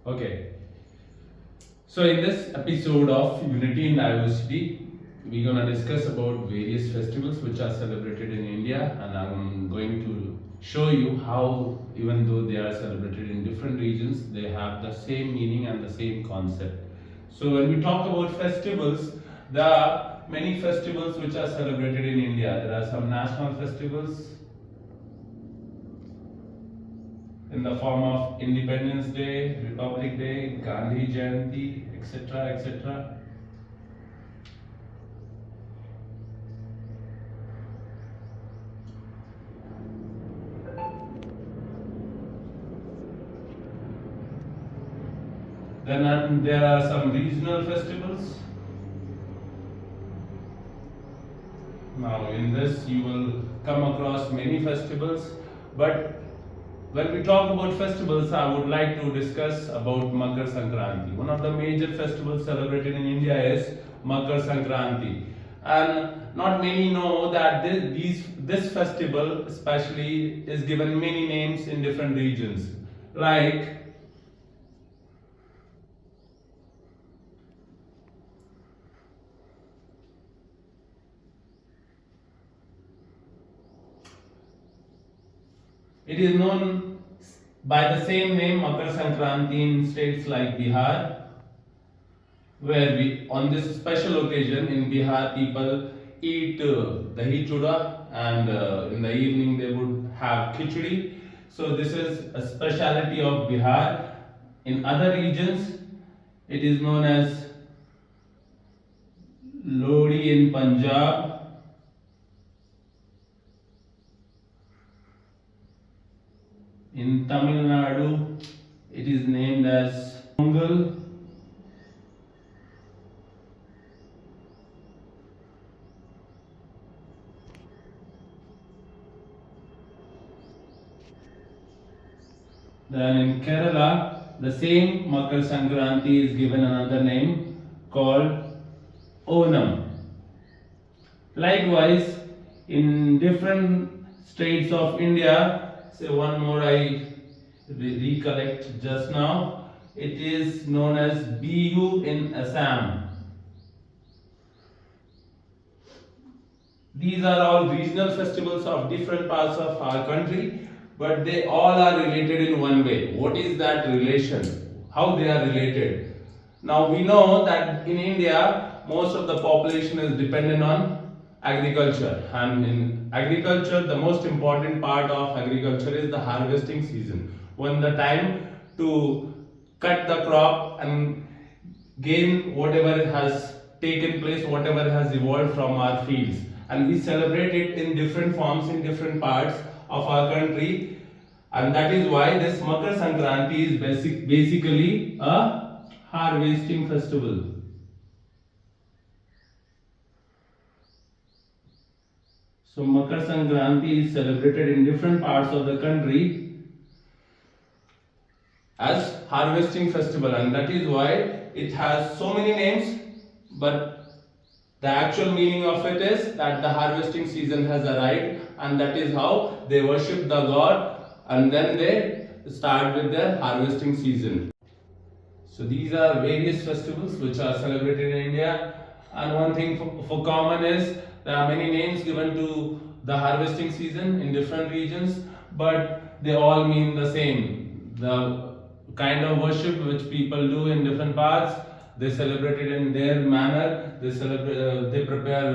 Okay, so in this episode of Unity in Diversity, we're gonna discuss about various festivals which are celebrated in India, and I'm going to show you how, even though they are celebrated in different regions, they have the same meaning and the same concept. So when we talk about festivals, there are many festivals which are celebrated in India. There are some national festivals in the form of Independence Day, Republic Day, Gandhi Jayanti, etc. etc. Then there are some regional festivals. Now, in this, you will come across many festivals, but when we talk about festivals, I would like to discuss about Makar Sankranti. One of the major festivals celebrated in India is Makar Sankranti, and not many know that this festival, especially, is given many names in different regions, like it is known by the same name Makar Sankranti in states like Bihar, where we on this special occasion in Bihar people eat dahi chuda, and in the evening they would have khichdi. So this is a speciality of Bihar. In other regions, it is known as Lodi in Punjab. In Tamil Nadu, it is named as Pongal. Then in Kerala, the same Makar Sankranti is given another name called Onam. Likewise, in different states of India, say one more I recollect just now, it is known as Bihu in Assam. These are all regional festivals of different parts of our country, but they all are related in one way. What is that relation? How they are related? Now we know that in India, most of the population is dependent on agriculture, and in agriculture, the most important part of agriculture is the harvesting season, when the time to cut the crop and gain whatever has taken place, whatever has evolved from our fields. And we celebrate it in different forms in different parts of our country. And that is why this Makar Sankranti is basically a harvesting festival. So Makar Sankranti is celebrated in different parts of the country as harvesting festival, and that is why it has so many names, but the actual meaning of it is that the harvesting season has arrived, and that is how they worship the god, and then they start with their harvesting season. So these are various festivals which are celebrated in India, and one thing for common is there are many names given to the harvesting season in different regions, but they all mean the same. The kind of worship which people do in different parts, they celebrate it in their manner. They prepare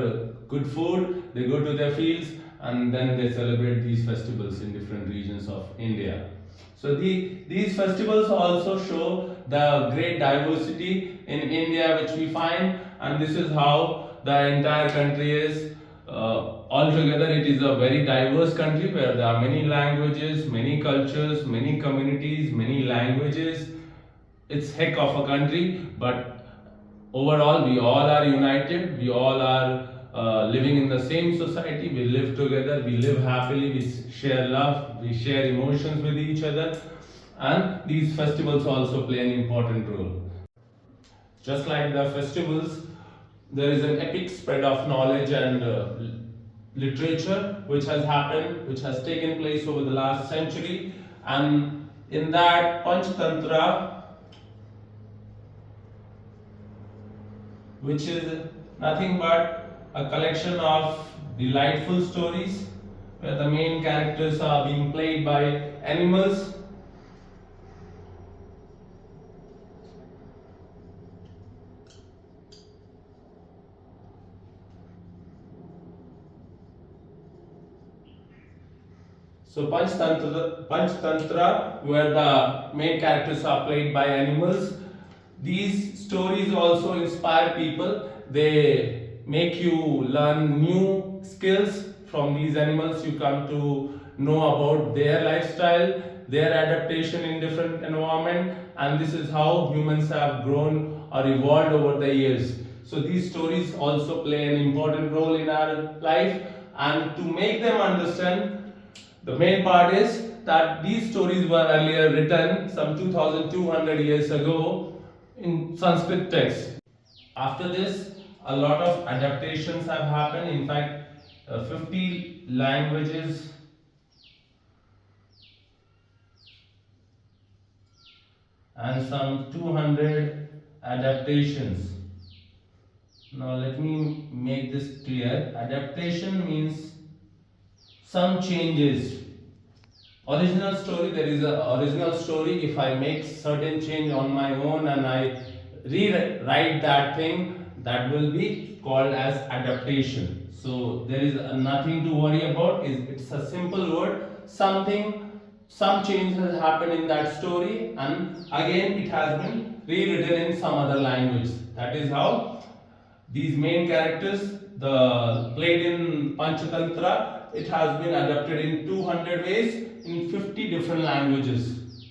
good food, they go to their fields, and then they celebrate these festivals in different regions of India. So these festivals also show the great diversity in India which we find, and this is how the entire country is. Altogether, it is a very diverse country where there are many languages, many cultures, many communities, many languages. It's heck of a country, but overall we all are united. We all are living in the same society. We live together, we live happily, we share love, we share emotions with each other, and these festivals also play an important role. Just like the festivals, there is an epic spread of knowledge and literature which has happened, which has taken place over the last century, and in that Panchtantra which is nothing but a collection of delightful stories where the main characters are being played by animals. So Panchtantra, where the main characters are played by animals. These stories also inspire people. They make you learn new skills from these animals. You come to know about their lifestyle, their adaptation in different environment, and this is how humans have grown or evolved over the years. So these stories also play an important role in our life, and to make them understand, the main part is that these stories were earlier written some 2200 years ago in Sanskrit text. After this, a lot of adaptations have happened. In fact, 50 languages and some 200 adaptations. Now, let me make this clear. Adaptation means some changes. Original story, there is a original story. If I make certain change on my own and I rewrite that thing, that will be called as adaptation. So there is nothing to worry about. It's a simple word. Some change has happened in that story, and again it has been rewritten in some other language. That is how these main characters, the played in Panchatantra, it has been adapted in 200 ways in 50 different languages.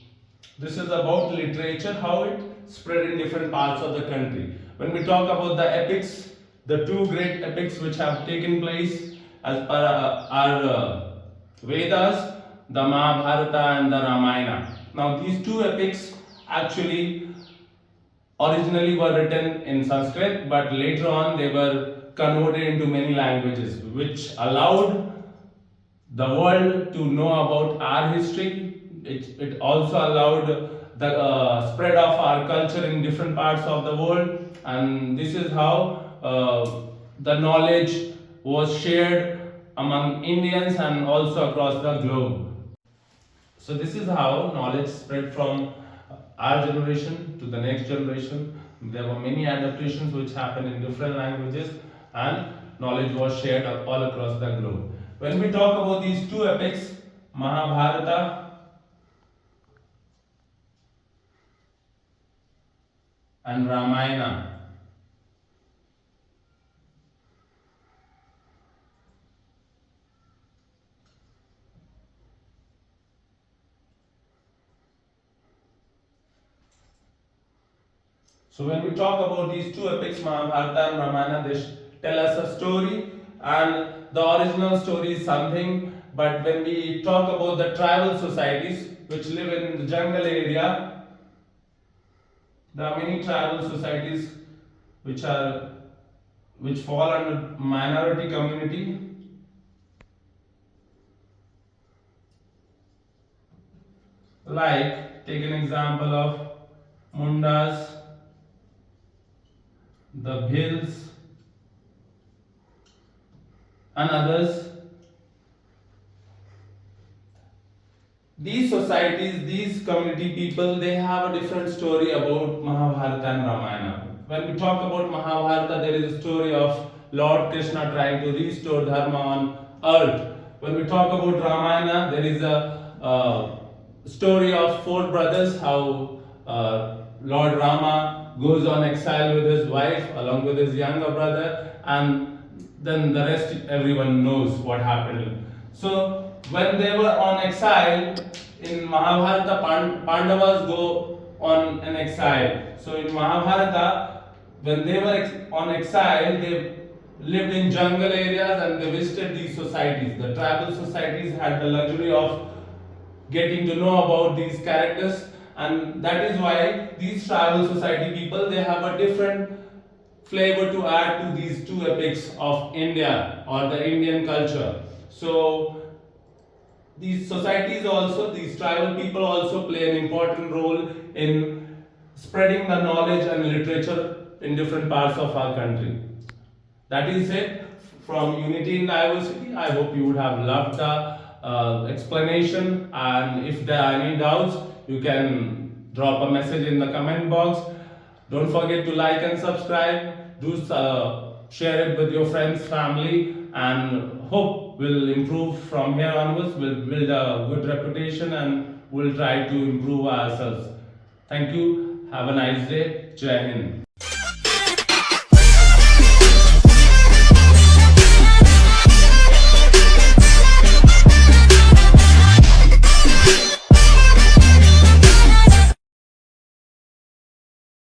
This is about literature, how it spread in different parts of the country. When we talk about the epics, the two great epics which have taken place as per our Vedas, the Mahabharata and the Ramayana. Now these two epics actually originally were written in Sanskrit, but later on they were converted into many languages, which allowed the world to know about our history. It also allowed the spread of our culture in different parts of the world, and this is how the knowledge was shared among Indians and also across the globe. So this is how knowledge spread from our generation to the next generation. There were many adaptations which happened in different languages, and knowledge was shared all across the globe. When we talk about these two epics, Mahabharata and Ramayana, so when we talk about these two epics, Mahabharata and Ramayana, they tell us a story, and the original story is something. But when we talk about the tribal societies which live in the jungle area, there are many tribal societies which fall under minority community. Like, take an example of Mundas, the Bhils, and others. These societies, these community people, they have a different story about Mahabharata and Ramayana. When we talk about Mahabharata, there is a story of Lord Krishna trying to restore dharma on earth. When we talk about Ramayana, there is a story of four brothers, how Lord Rama goes on exile with his wife along with his younger brother, and then the rest everyone knows what happened. So when they were on exile in Mahabharata, Pandavas go on an exile. So in Mahabharata, when they were on exile, they lived in jungle areas and they visited these societies. The tribal societies had the luxury of getting to know about these characters, and that is why these tribal society people, they have a different flavor to add to these two epics of India or the Indian culture. So these societies also, these tribal people also play an important role in spreading the knowledge and literature in different parts of our country. That is it from Unity in Diversity. I hope you would have loved the explanation, and if there are any doubts, you can drop a message in the comment box. Don't forget to like and subscribe. Do share it with your friends, family, and hope we'll improve from here onwards. We'll build a good reputation and we'll try to improve ourselves. Thank you. Have a nice day. Jai Hind.